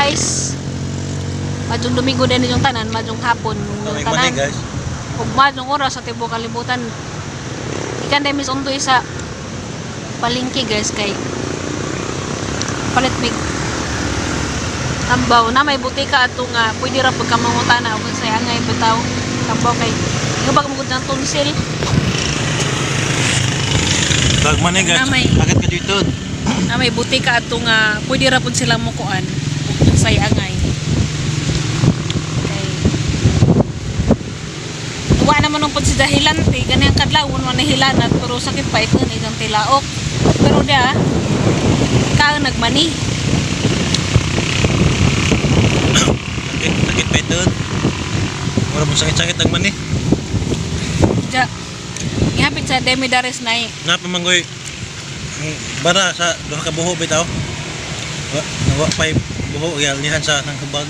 guys. Madjong Domingo din yung tanan, madjong hapon yung tanan. Guys. Ug madjong oras sa tibuok kalibutan. Ikan dai mis untoy sa palengke guys kay palit mig tambaw na may butika ato nga pwede ra pagkamangutana ug say angay bitaw tambaw kay ngabag mo gud ng tonsil. Dagman guys. Agad ka dito. Na may butika ato nga pwede ra pud sila mukuan ug say angay. Wa naman nung pud si dahilante ganyan kadlawon man nahilanat pero sakit pa ikon igang tilaok pero dia ka nagmani sakit pa ito wala mo sakit nagmani ja ihapit sa demidares na napamanggoy bara sa duha ka buho bitaw nawa pay buho yalihan sa nang kabag.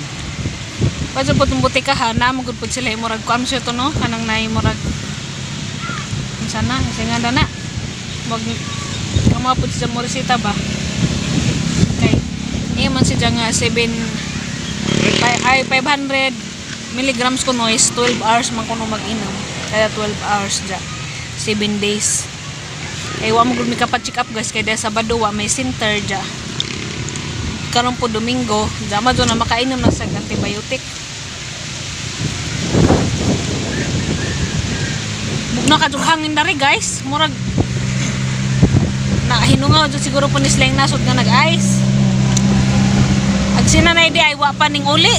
Paso po itong butikahan, namagod po sila imurag kuamsyo to no, kanang na imurag sana, kasi nga na mag kamapod sa morisita ba okay, iman siya nga 500 milligrams ko no is 12 hours man kuno mag-inom kaya 12 hours dya 7 days kaya wa mo gud mi kapat-check up guys kaya Sabado wa may center dya karon po Domingo dama doon na makainom na sa antibiotic. Nakadunghangin na rin guys murag hinungaw dyan siguro po ni Slang nasod nga nag-ice at sinanay di ay wapa ning uli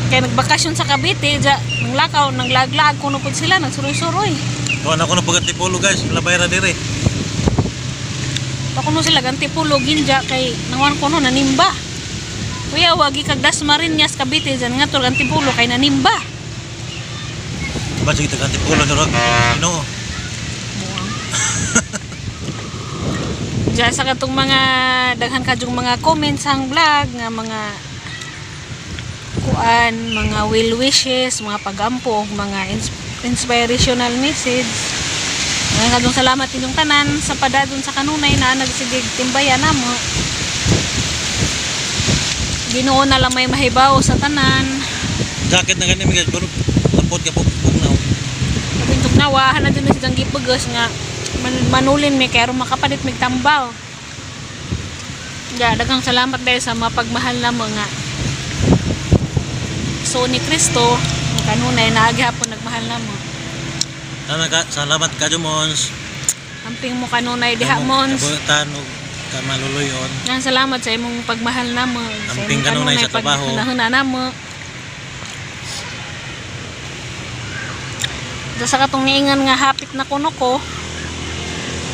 kaya nagbakasyon sa Cavite dyan nang lakaw nang laglag kuno po sila nagsuroy-suroy tuwan ako ng pagatipulo guys labay ra dire kuno sila gantipulo ginja kay nangwan kuno nanimba kuya wagi kag Dasmariñas Cavite dyan nga to gantipulo kay nanimba. Basta kita ganti pulo dorog. No. Diyan sa katong mga daghan kadjong mga comments ang vlog nga mga kuan, mga well wishes, mga pagampo, mga inspirational message. Ngayon kadtong salamat inyong tanan sa padadon sa kanunay na nagsigig timbayan namo. Ginoo na lang may mahibaw sa tanan. Jacket na ganin guys, pero lapot ka po pugnaw. Kapin tugnawa na din na silang gipugas nga manulin mi kay aron makapalit mig tambaw. Ja, daghang salamat dahil sa mapagmahal na mga so ni Kristo kanunay naagi hapon nagmahal na mo. Salamat ka Mons. Amping mo kanunay diha Mons. Kabutan og kamaluluyon. Nang salamat sa imong pagmahal na mo. Amping kanunay sa trabaho. Hunahuna na mo. Sa katong niingan nga hapit na kuno ko.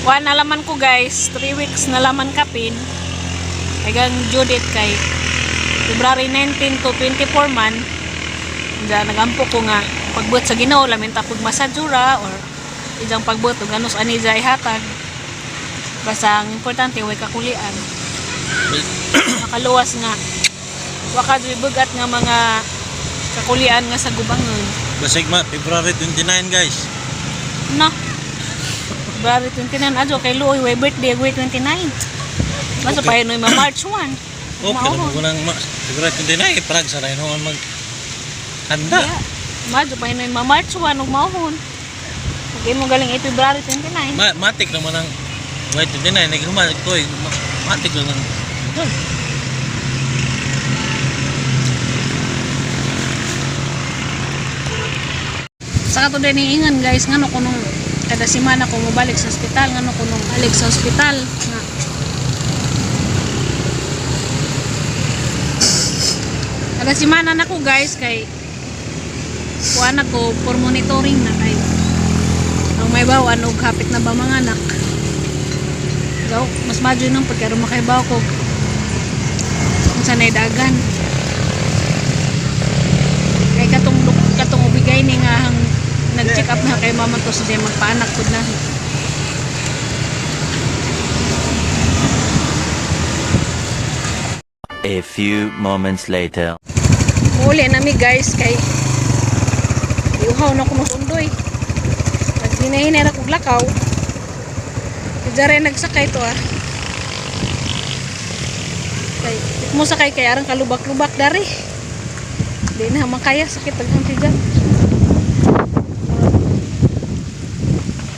Wa nalaman ko guys, 3 weeks nalaman kapin. Kaya Judith kay February 19 to 24 man. Diyan nagampo ko nga pagbuot sa Ginoo lamin ta pagmasajura or ijang pagbuot og anos ani jay hatag. Basta ang importante way kakulian. Makaluwas nga. Wa ka bugat nga mga kakulian nga sa gubangon. Basig ma February 29 guys. No. February 29 adto kay Luoy way birthday way 29. Basta okay. Pa no March 1. Okay, nang February 29 parag sa ray no mag handa. Yeah. Madyo pa no March 1 ug maahon. Okay mo galing February 29. Matik naman ang way 29 naghuman toy. Matik lang ang sa kato din iingan guys ngano kunong kada semana ko mobalik sa ospital ngano kunong balik sa ospital nga kada semana na ko guys kay kuan ako for monitoring na kay ang may bawan og hapit na ba mga anak daw mas madyo nang pagkaro makaibaw ko kung sanay dagan kay katong ubigay ni nga nag-check up na kay mama to siya magpaanak pud na. A few moments later. Uli na mi guys kay iuhaw na kuno sundoy. At hinahinay na kog lakaw. Diyare nagsakay to Kay mo sa kay arang kalubak-lubak dari. Di na makaya sakit taghang tiyan.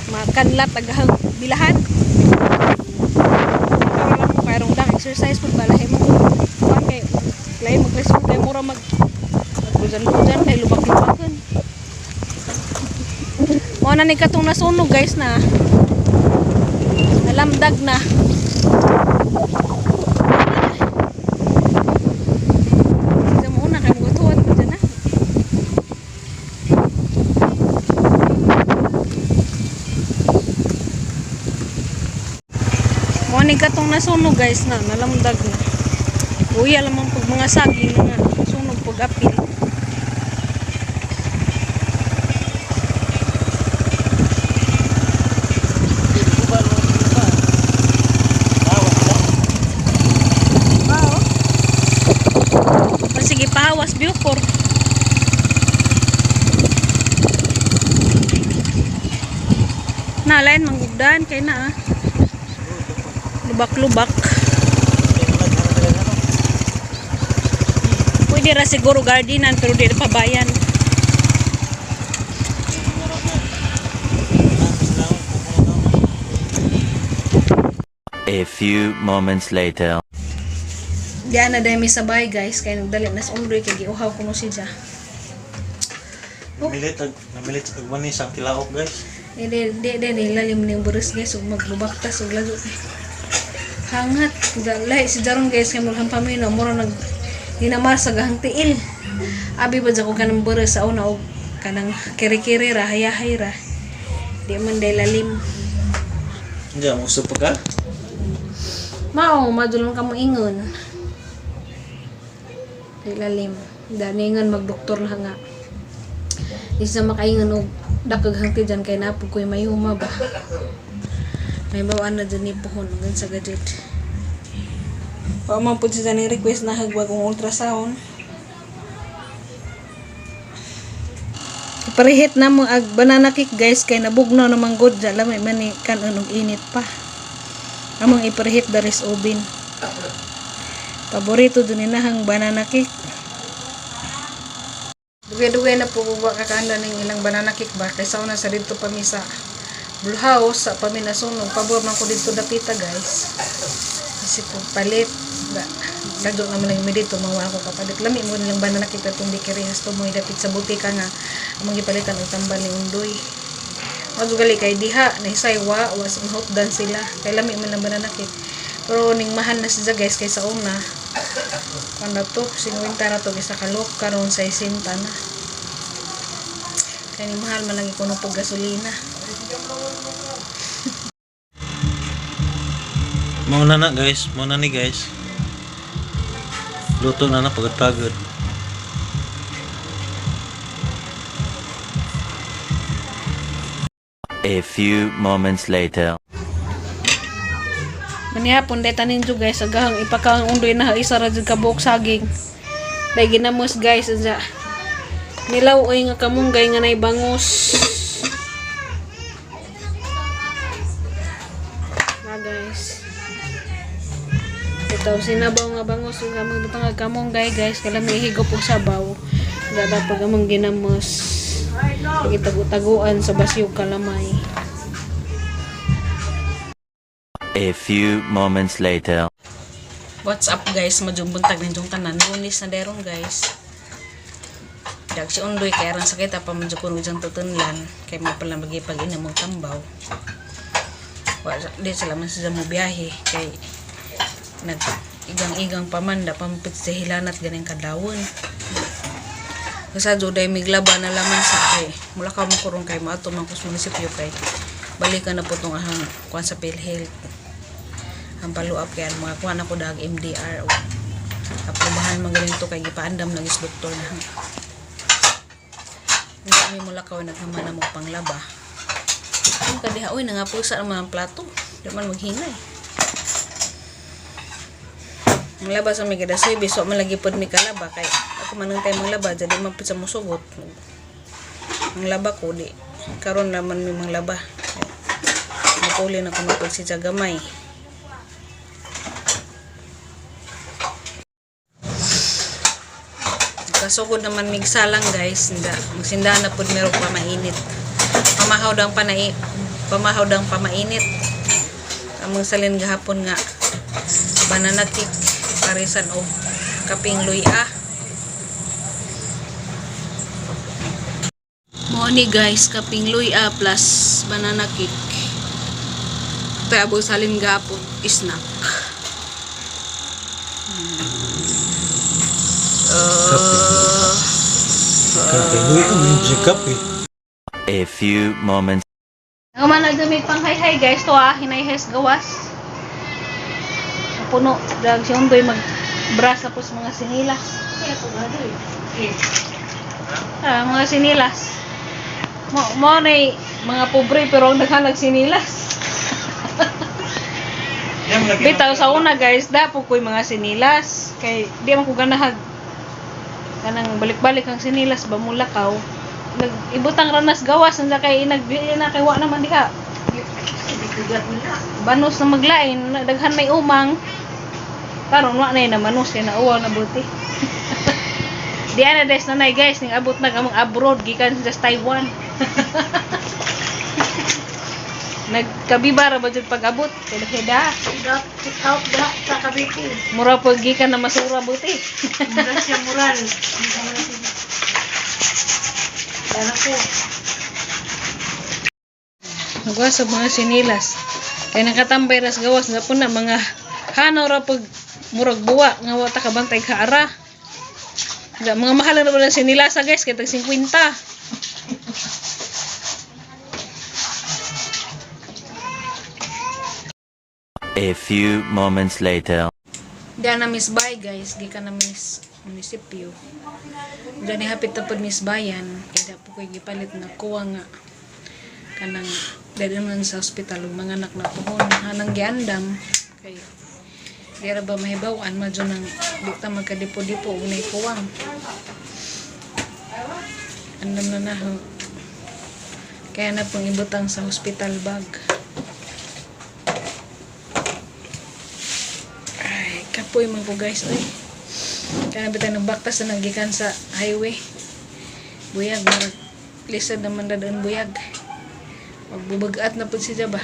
Makan lat taghang bilahan. Parang dang exercise pud balahay mo. Kuan kay lain mag-resort kay mura magbujan-bujan kay lubak-lubakan. Mo na ni katong nasunog guys na. Nalamdag na. Sa muna kay mutuan pa dyan na. Mo ni katong nasunog guys na nalamdag na. Uya lamang pag mga saging nga sunog pag apil. Sige pahawas Buford. Nalain manggugdan kay na lubak-lubak. Pwede ra siguro gardenan pero di pa bayan. A few moments later. Diyan na dahil may sabay guys kaya nagdali na sa umroy kaya giuhaw ko no siya. Namilit ag manis ang tilaok guys. Di lalim na yung buris guys ug maglubak tas ug lago. Hangat dalay si Jarong guys kay mulhan pamino mura nag dinamar sa gahang tiil. Abi ba ko kanang buris sa una og kanang kiri-kiri ra hayahay ra. Di man day lalim. Diyan mo supo ka? Mao madulong ka mo ingon. Lalim. Daningan magdoktor na nga. Isa makaingan og dakaghang ti dyan kay napog ko'y mayuma ba. May bawaan na dyan ni puhon hanggang sa gadget. Paman po siya ni request na hagwag kong ultrasound. Iparihit na mo ag banana cake guys kay nabugnaw na manggod dyan lamay man ni kanon og init pa. Among iparihit daris oven. Paborito dun inahang banana cake. Dugay-dugay na po kuha kakanda ng ilang banana cake ba. Kaysa una sa dito pa mi sa Blue House sa paminasunog. Pabor man ko dito dapita guys. Kasi po palit. Lagyo naman lang yung dito. Mga ako kapalit. Lami mo nilang banana cake at hindi kirihas to mo dapit sa butika nga. Amang ipalitan o tambal ni undoy. Madugali kay diha. Nahisaywa. Was hotdan sila. Kay lami mo lang banana cake. Pero ning mahal na siya guys kaysa una. Kanda to, 50 na to isa kalok karon sa 60 na. Kaya ning mahal man lang ikuno pag gasolina. Mauna na guys, mauna ni guys. Luto na pagod-pagod. A few moments later. Manihapon day tanin jo guys agahang ipakang undoy na isa ra jud ka buok saging. Day ginamos guys unsa. Nilaw oy nga kamunggay nga nay bangus. Na guys. Ito sinabaw nga bangus ug among butang nga kamunggay guys kala may higop og sabaw. Dada pag among ginamos. Sige tagu-taguan sa basyog kalamay. A few moments later. What's up guys? Majumbantag ninjong tanan. Lunis na deron guys. Dag si undoy kay aran sakit pa manjukon ujang tutunlan kay may pala magipag inamong tambaw. Wa di sila man sa mo biyahe kay nag igang-igang pamanda pampit sa hilanat ganing kadlawon. Kasi juday miglaban na laman sa kay mula ka mo kurong kay maato man kus munisipyo kay balikan na po tong ahang kuan sa PhilHealth. Ang paluap kaya mga kuha na ko dag MDR o aprobahan magaling to kay gipaandam ng is doktor na kami mula ka naghaman na mo panglaba ang kadiha oy nangapusa ang mga plato di man maghingay ang laba sa may gadasoy biso malagi pod mi kalaba kay ako manang tayo manglaba jadi man pud sa musugot ang laba ko di karon naman mi manglaba napuli na ko mapag si gamay. Kasugod naman migsa lang guys. Magsindahan na po meron pa mainit. Pamahaw dang pamainit. Among salin gahapon nga banana cake parisan o kaping luya. Mo ni guys kaping luya plus banana cake. Ito abog salin gahapon snack. A few moments. Ang mga nagamit pang hay guys, to hinayhes gawas. Puno, dag siya undoy mag-brush tapos mga sinilas. Mga sinilas. Mo na mga pobre pero ang naghanag sinilas. Bitaw sa una guys, dapo ko'y mga sinilas. Kay di man ko ganahag. Kanang balik-balik ang sinilas ba mulakaw. Ibutang ranas gawas ang kay nagbili na kay wa naman diha. Banos na maglain, daghan may umang. Karon wa nay na manos kay nauwaw na buti. Di ana des na nay guys, ning abot na kamong abroad gikan sa Taiwan. Nagkabibara ba jud pag-abot kay heda. Check out da sa Cavite. Mura pag gikan na masura buti. Mura siya mural. Yan ako. Nagawas sa mga sinilas. Kaya nakatambay ras gawas na po na mga hanaw ra pag murag buwa nga wata ka bantay ka ara. Mga mahal na pala sinilas guys kaya tag 50. A few moments later. Diyan na Miss Bay guys, gikan na Miss munisipyo. Diyan ni hapit na po Miss Bayan, kaya po ko'y gipalit na kuwa nga kanang dadalhan sa ospital ug mga anak na pohon hanang giandam kay dira ba mahibaw-an madyo nang di ta magkadipo-dipo ug nay kuwang. Andam na na ho. Kaya na pong ibutang sa hospital bag. Kapoy man ko guys oy. Kaya bitay ng baktas na nagikan sa highway. Buyag marag lisod naman dadaan buyag. Magbubagat na pud siya ba.